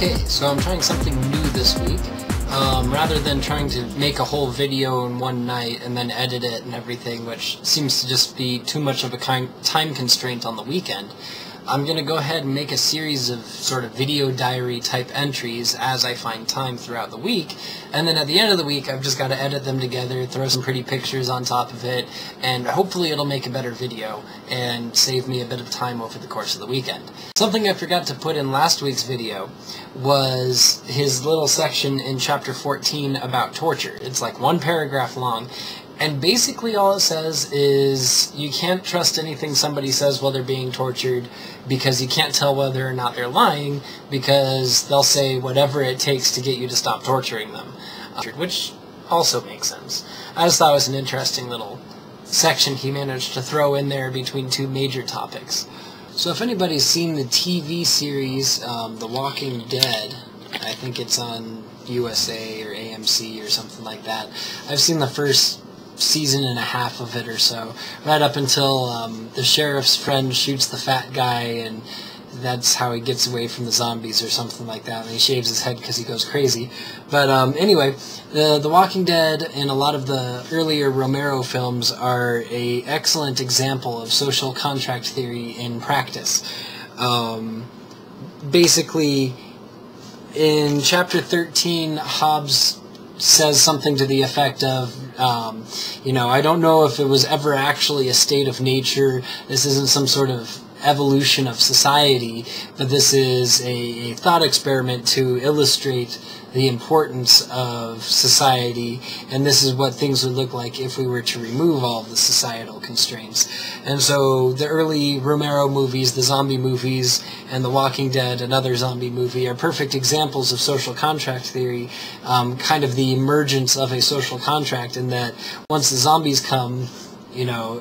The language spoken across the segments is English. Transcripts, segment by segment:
Okay, so I'm trying something new this week. Rather than trying to make a whole video in one night and then edit it and everything, which seems to just be too much of a time constraint on the weekend, I'm going to go ahead and make a series of sort of video diary type entries as I find time throughout the week, and then at the end of the week I've just got to edit them together, throw some pretty pictures on top of it, and hopefully it'll make a better video and save me a bit of time over the course of the weekend. Something I forgot to put in last week's video was his little section in chapter 14 about torture. It's like one paragraph long, and basically all it says is you can't trust anything somebody says while they're being tortured because you can't tell whether or not they're lying because they'll say whatever it takes to get you to stop torturing them, which also makes sense. I just thought it was an interesting little section he managed to throw in there between two major topics. So if anybody's seen the TV series The Walking Dead, I think it's on USA or AMC or something like that. I've seen the first season and a half of it or so, right up until the sheriff's friend shoots the fat guy, and that's how he gets away from the zombies or something like that, and he shaves his head because he goes crazy. But anyway, the Walking Dead and a lot of the earlier Romero films are an excellent example of social contract theory in practice. Basically, in chapter 13, Hobbes says something to the effect of, I don't know if it was ever actually a state of nature, this isn't some sort of evolution of society, but this is a thought experiment to illustrate the importance of society, and this is what things would look like if we were to remove all of the societal constraints. And so the early Romero movies, the zombie movies, and The Walking Dead, another zombie movie, are perfect examples of social contract theory, kind of the emergence of a social contract, in that once the zombies come,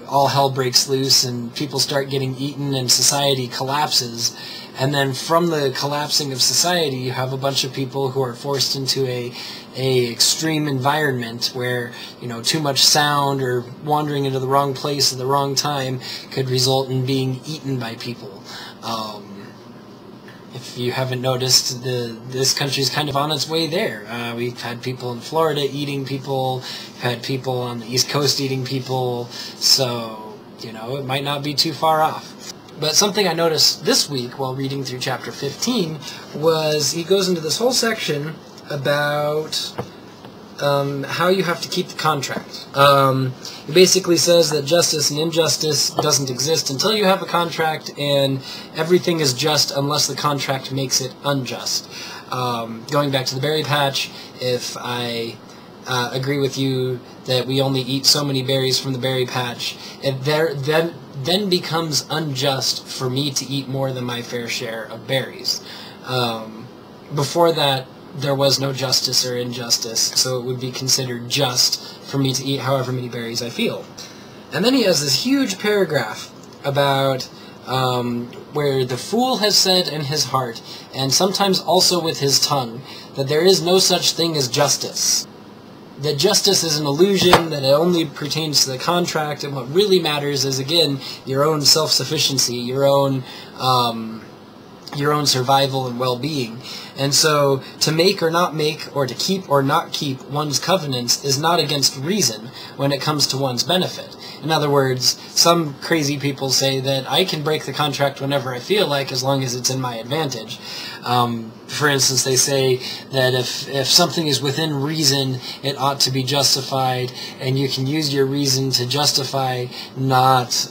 all hell breaks loose and people start getting eaten and society collapses. And then from the collapsing of society, you have a bunch of people who are forced into a extreme environment where, too much sound or wandering into the wrong place at the wrong time could result in being eaten by people. If you haven't noticed, this country's kind of on its way there. We've had people in Florida eating people, we've had people on the East Coast eating people, so, it might not be too far off. But something I noticed this week while reading through chapter 15 was he goes into this whole section about how you have to keep the contract. He basically says that justice and injustice doesn't exist until you have a contract, and everything is just unless the contract makes it unjust. Going back to the berry patch, if I agree with you that we only eat so many berries from the berry patch, it then becomes unjust for me to eat more than my fair share of berries. Before that, there was no justice or injustice, so it would be considered just for me to eat however many berries I feel. And then he has this huge paragraph about where the fool has said in his heart, and sometimes also with his tongue, that there is no such thing as justice. That justice is an illusion, that it only pertains to the contract, and what really matters is, again, your own self-sufficiency, your own survival and well-being. And so, to make or not make, or to keep or not keep one's covenants is not against reason when it comes to one's benefit. In other words, some crazy people say that I can break the contract whenever I feel like, as long as it's in my advantage. For instance, they say that if something is within reason, it ought to be justified, and you can use your reason to justify not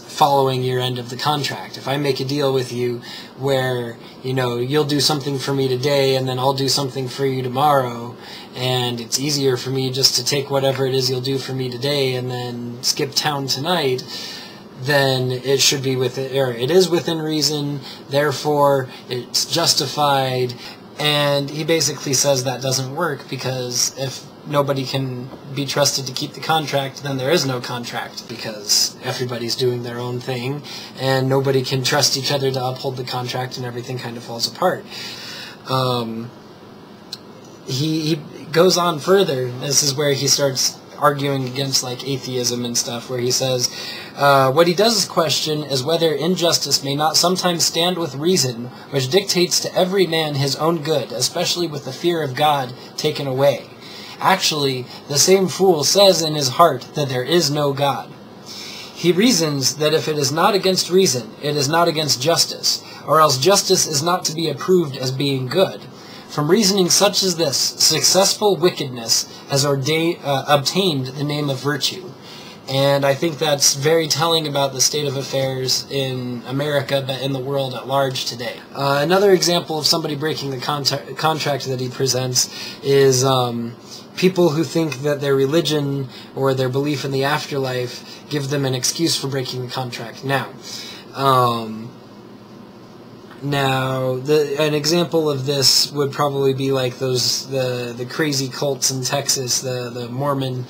following your end of the contract. If I make a deal with you where, you'll do something for me today and then I'll do something for you tomorrow, and it's easier for me just to take whatever it is you'll do for me today and then skip town tonight, then it should be it is within reason, therefore it's justified. And he basically says that doesn't work, because if nobody can be trusted to keep the contract, then there is no contract, because everybody's doing their own thing, and nobody can trust each other to uphold the contract, and everything kind of falls apart. He goes on further. This is where he starts arguing against like atheism and stuff, where he says, what he does question is whether injustice may not sometimes stand with reason, which dictates to every man his own good, especially with the fear of God taken away. Actually, the same fool says in his heart that there is no God. He reasons that if it is not against reason, it is not against justice, or else justice is not to be approved as being good. From reasoning such as this, successful wickedness has obtained the name of virtue. And I think that's very telling about the state of affairs in America, but in the world at large today. Another example of somebody breaking the contract that he presents is people who think that their religion or their belief in the afterlife give them an excuse for breaking the contract. Now, an example of this would probably be like the crazy cults in Texas, the Mormon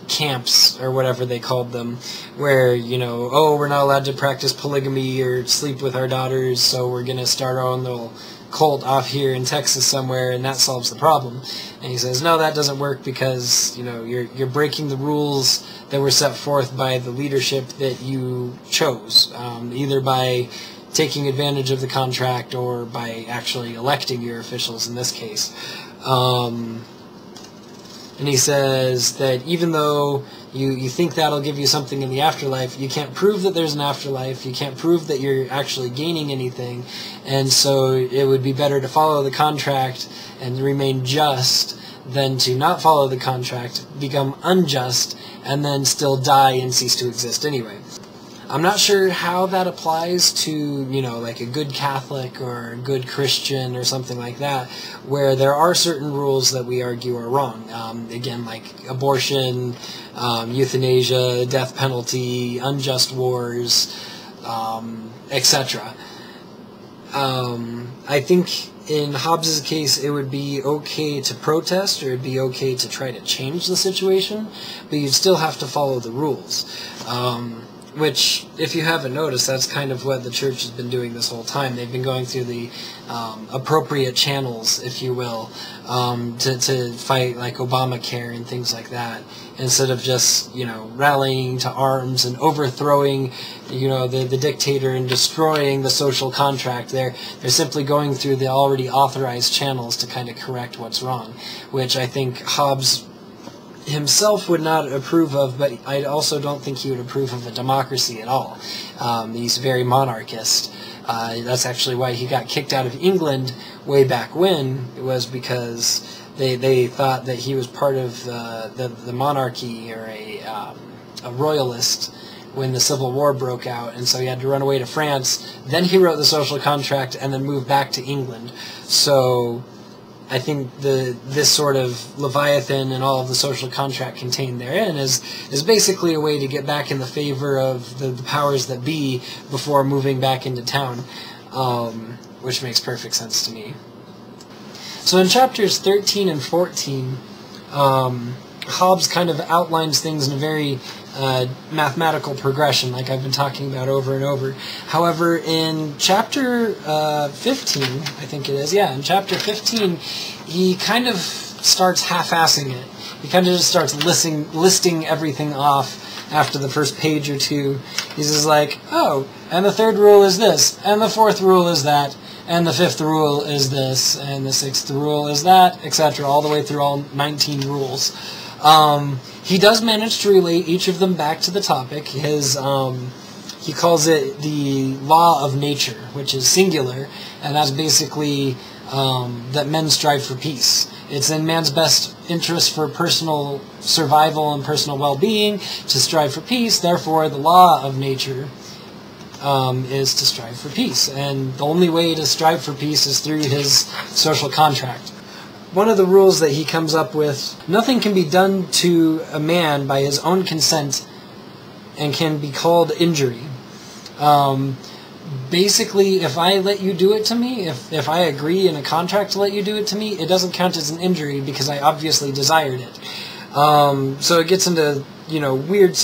camps or whatever they called them, where, you know, oh, we're not allowed to practice polygamy or sleep with our daughters, so we're going to start our own little cult off here in Texas somewhere, and that solves the problem. And he says, no, that doesn't work because, you know, you're breaking the rules that were set forth by the leadership that you chose, either by taking advantage of the contract or by actually electing your officials in this case. And he says that even though you think that'll give you something in the afterlife, you can't prove that there's an afterlife, you can't prove that you're actually gaining anything, and so it would be better to follow the contract and remain just than to not follow the contract, become unjust, and then still die and cease to exist anyway. I'm not sure how that applies to, you know, like a good Catholic or a good Christian or something like that, where there are certain rules that we argue are wrong. Again, like abortion, euthanasia, death penalty, unjust wars, etc. I think in Hobbes' case, it would be okay to protest, or it'd be okay to try to change the situation, but you'd still have to follow the rules. Which, if you haven't noticed, that's kind of what the church has been doing this whole time. They've been going through the appropriate channels, if you will, to fight like Obamacare and things like that, instead of just, you know, rallying to arms and overthrowing, you know, the dictator and destroying the social contract. They're simply going through the already authorized channels to kind of correct what's wrong, which I think Hobbes himself would not approve of, but I also don't think he would approve of a democracy at all. He's very monarchist. That's actually why he got kicked out of England way back when. It was because they thought that he was part of the monarchy, or a royalist, when the Civil War broke out, and so he had to run away to France. Then he wrote the social contract and then moved back to England. So I think this sort of Leviathan and all of the social contract contained therein is basically a way to get back in the favor of the powers that be before moving back into town, which makes perfect sense to me. So in chapters 13 and 14, Hobbes kind of outlines things in a very mathematical progression, like I've been talking about over and over. However, in chapter 15, I think it is, yeah, in chapter 15, he kind of starts half-assing it. He kind of just starts listing everything off after the first page or two. He's just like, oh, and the third rule is this, and the fourth rule is that, and the fifth rule is this, and the sixth rule is that, etc., all the way through all 19 rules. He does manage to relate each of them back to the topic. He calls it the law of nature, which is singular, and that's basically that men strive for peace. It's in man's best interest for personal survival and personal well-being to strive for peace. Therefore, the law of nature is to strive for peace, and the only way to strive for peace is through his social contract. One of the rules that he comes up with, nothing can be done to a man by his own consent and can be called injury. Basically, if I let you do it to me, if I agree in a contract to let you do it to me, it doesn't count as an injury because I obviously desired it. So it gets into, you know, weird